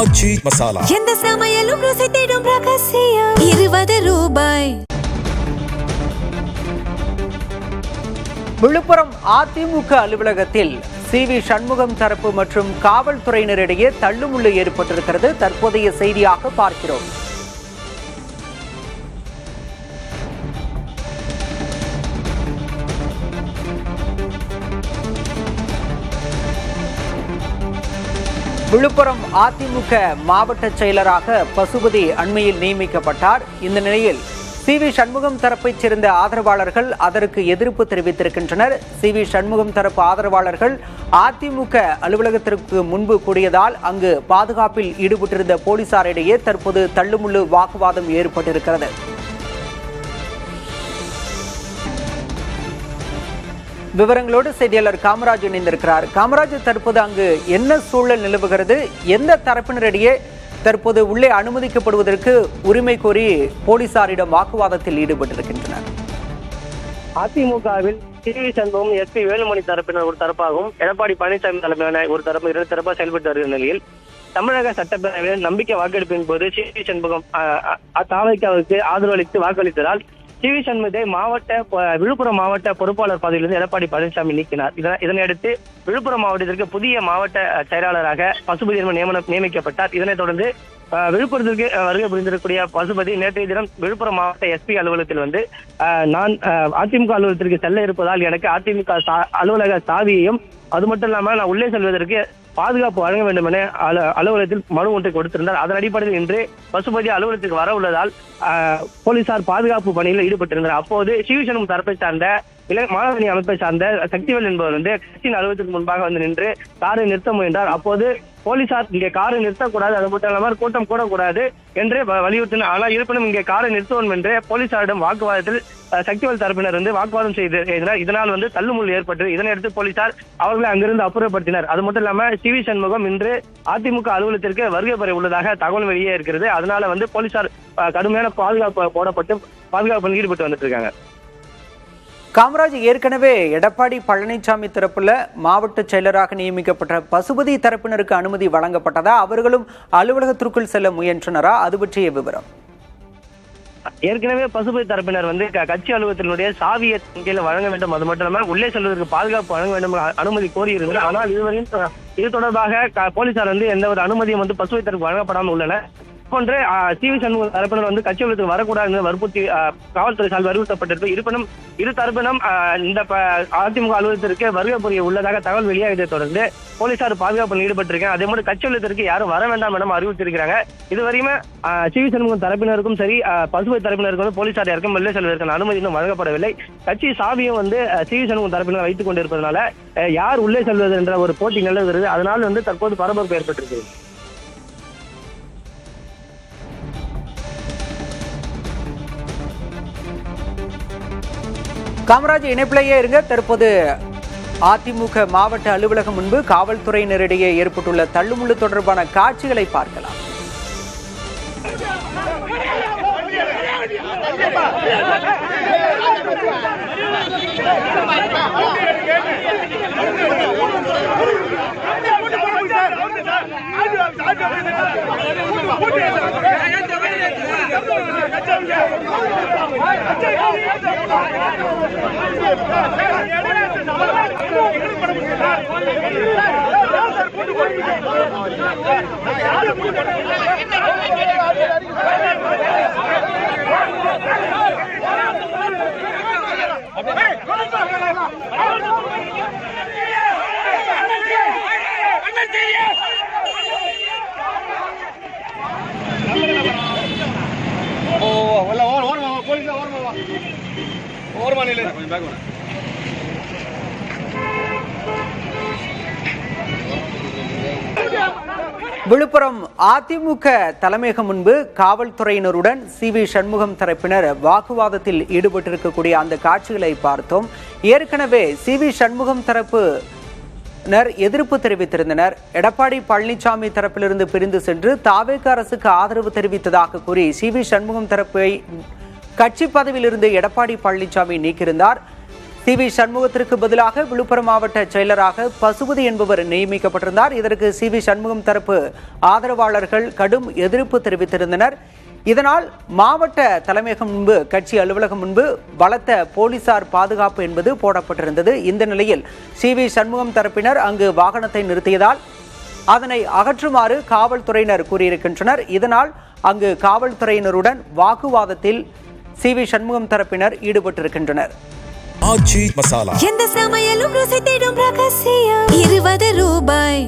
ஆச்சி மசாலா. எந்த சமையலும் ருசி தேடும் ரகசியம் 20 ரூபாய். விழுப்புரம் அதிமுக அலுவலகத்தில் CV சண்முகம் தரப்பு மற்றும் காவல்துறையினரிடையே தள்ளுமுள்ளு ஏற்பட்டிருக்கிறது. தற்போதைய செய்தியாக பார்க்கிறோம். விழுப்புரம் அதிமுக மாவட்ட செயலராக பசுபதி அண்மையில் நியமிக்கப்பட்டார். இந்த நிலையில் CV சண்முகம் தரப்பைச் சேர்ந்த ஆதரவாளர்கள் அதற்கு எதிர்ப்பு தெரிவித்திருக்கின்றனர். CV சண்முகம் தரப்பு ஆதரவாளர்கள் அதிமுக அலுவலகத்திற்கு முன்பு கூடியதால் அங்கு பாதுகாப்பில் ஈடுபட்டிருந்த போலீசாரிடையே தற்போது தள்ளுமுள்ளு வாக்குவாதம் ஏற்பட்டிருக்கிறது. விவரங்களோடு செய்தியாளர் காமராஜ் இணைந்திருக்கிறார். காமராஜ், தற்போது அங்கு என்ன சூழல் நிலவுகிறது? எந்த தரப்பினரிடையே தற்போது உள்ளே அனுமதிக்கப்படுவதற்கு உரிமை கோரி போலீசாரிடம் வாக்குவாதத்தில் ஈடுபட்டிருக்கின்றனர்? அதிமுகவில் CV சண்முகம் SP வேலுமணி தரப்பினர் ஒரு தரப்பாகவும் எடப்பாடி பழனிசாமி தலைமையிலான ஒரு தரப்பு இரண்டு தரப்பாக செயல்பட்டு வருகிற நிலையில் தமிழக சட்டப்பேரவையில் நம்பிக்கை வாக்கெடுப்பின் போது CV சண்முகம் தாவேக்காவுக்கு ஆதரவளித்து வாக்களித்ததால் CV சண்முகத்தை விழுப்புரம் மாவட்ட பொறுப்பாளர் பதவியிலிருந்து எடப்பாடி பழனிசாமி நீக்கினார். இதனையடுத்து விழுப்புரம் மாவட்டத்திற்கு புதிய மாவட்ட செயலாளராக பசுபதி நியமிக்கப்பட்டார். இதனைத் தொடர்ந்து விழுப்புரத்திற்கு வருகை புரிந்திருக்கக்கூடிய பசுபதி நேற்றைய தினம் விழுப்புரம் மாவட்ட SP அலுவலகத்தில் வந்து நான் அதிமுக அலுவலகத்திற்கு செல்ல இருப்பதால் எனக்கு அதிமுக அலுவலக சாவியையும் அது மட்டும் இல்லாமல் நான் உள்ளே செல்வதற்கு பாதுகாப்பு வழங்க வேண்டும் என அலுவலகத்தில் மனு ஒன்றை கொடுத்திருந்தார். அதன் அடிப்படையில் இன்று பசுபதி அலுவலகத்துக்கு வர உள்ளதால் போலீசார் பாதுகாப்பு பணியில் ஈடுபட்டிருந்தார். அப்போது CV சண்முகம் தரப்பை சார்ந்த மாணவரணி அமைப்பை சார்ந்த சக்திவேல் என்பவர் வந்து கட்சியின் அலுவலகத்துக்கு முன்பாக வந்து நின்று காரை நிறுத்த முயன்றார். அப்போது போலீசார் இங்கே காரை நிறுத்தக்கூடாது, அது மட்டும் இல்லாமல் கூட்டம் கூடக்கூடாது என்று வலியுறுத்தினார். ஆனால் இருப்பினும் இங்கே காரை நிறுத்துவோம் என்று போலீசாரிடம் வாக்குவாதத்தில் சக்திவேல் தரப்பினர் வந்து வாக்குவாதம் செய்தனர். இதனால் வந்து தள்ளுமுள்ளு ஏற்பட்டது. இதனையடுத்து போலீசார் அவர்களை அங்கிருந்து அப்புறப்படுத்தினர். அது மட்டும் இல்லாமல் CV சண்முகம் இன்று அதிமுக அலுவலகத்திற்கு வருகை பெற உள்ளதாக தகவல் வெளியே இருக்கிறது. அதனால வந்து போலீசார் கடுமையான பாதுகாப்பு போடப்பட்டு பாதுகாப்பு ஈடுபட்டு வந்துட்டு இருக்காங்க. காமராஜ், ஏற்கனவே எடப்பாடி பழனிசாமி தரப்புல மாவட்ட செயலராக நியமிக்கப்பட்ட பசுபதி தரப்பினருக்கு அனுமதி வழங்கப்பட்டதா? அவர்களும் அலுவலகத்திற்குள் செல்ல முயன்றனரா? அது பற்றிய விவரம். ஏற்கனவே பசுபதி தரப்பினர் வந்து கட்சி அலுவலகத்தினுடைய சாவியை கீழே வழங்க வேண்டும், அது மட்டும் இல்லாமல் உள்ளே செல்வதற்கு பாதுகாப்பு வழங்க வேண்டும் அனுமதி கோரியிருந்தது. ஆனால் இதுவரையும் இது தொடர்பாக போலீசார் வந்து எந்த ஒரு அனுமதியும் வந்து பசுபதி தரப்பு வழங்கப்படாமல் உள்ளன. போன்று CV சண்முகம் தரப்பினர் வந்து கட்சி அலுவலகத்துக்கு வரக்கூடாது என்று வற்புறுத்தி காவல்துறை சார்பில் அறிவுறுத்தப்பட்டிருக்கு. இருப்பினும் இரு தரப்பினும் இந்த அதிமுக அலுவலகத்திற்கு வருகை புரிய உள்ளதாக தகவல் வெளியாகியதை தொடர்ந்து போலீசார் பாதுகாப்பில் ஈடுபட்டிருக்காங்க. அதே மாதிரி கட்சி அலுவலகத்திற்கு யாரும் வர வேண்டாம் என அறிவித்திருக்கிறாங்க. இதுவரையுமே CV சண்முகம் தரப்பினருக்கும் சரி பசுபதி தரப்பினருக்கும் வந்து போலீசார் யாருக்கும் வெளியே செல்வதற்கான அனுமதி இன்னும் வழங்கப்படவில்லை. கட்சி சாவியும் வந்து CV சண்முகம் தரப்பினர் வைத்துக் கொண்டிருப்பதனால யார் உள்ளே செல்வது என்ற ஒரு போட்டி நிலவுகிறது. அதனால வந்து தற்போது பரபரப்பு ஏற்பட்டிருக்கு. காமராஜ், இணைப்பிலேயே இருங்க. தற்போது அதிமுக மாவட்ட அலுவலகம் முன்பு காவல்துறையினரிடையே ஏற்பட்டுள்ள தள்ளுமுள்ளு தொடர்பான காட்சிகளை பார்க்கலாம். விழுப்புரம் அதிமுக தலைமையகம் முன்பு காவல்துறையினருடன் CV சண்முகம் தரப்பினர் வாக்குவாதத்தில் ஈடுபட்டிருக்கக்கூடிய அந்த காட்சிகளை பார்த்தோம். ஏற்கனவே CV சண்முகம் தரப்பு எதிர்ப்பு தெரிவித்திருந்தனர். எடப்பாடி பழனிசாமி தரப்பிலிருந்து பிரிந்து சென்று தாவேக அரசுக்கு ஆதரவு தெரிவித்ததாக கூறி CV சண்முகம் தரப்பை கட்சி பதவியிலிருந்து எடப்பாடி பழனிசாமி நீக்கியிருந்தார். சி.வி. சண்முகத்திற்கு பதிலாக விழுப்புரம் மாவட்ட செயலராக பசுபதி என்பவர் நியமிக்கப்பட்டிருந்தார். இதற்கு சி.வி. சண்முகம் தரப்பு ஆதரவாளர்கள் கடும் எதிர்ப்பு தெரிவித்திருந்தனர். இதனால் மாவட்ட தலைமையகம் முன்பு, கட்சி அலுவலகம் முன்பு பலத்த போலீசார் பாதுகாப்பு என்பது போடப்பட்டிருந்தது. இந்த நிலையில் சி.வி. சண்முகம் தரப்பினர் அங்கு வாகனத்தை நிறுத்தியதால் அதனை அகற்றுமாறு காவல்துறையினர் கூறியிருக்கின்றனர். இதனால் அங்கு காவல்துறையினருடன் வாக்குவாதத்தில் சி.வி. சண்முகம் தரப்பினர் ஈடுபட்டிருக்கின்றனர். எந்த சமையலும் ருசி தேடும் ரகசியம் 20 ரூபாய்.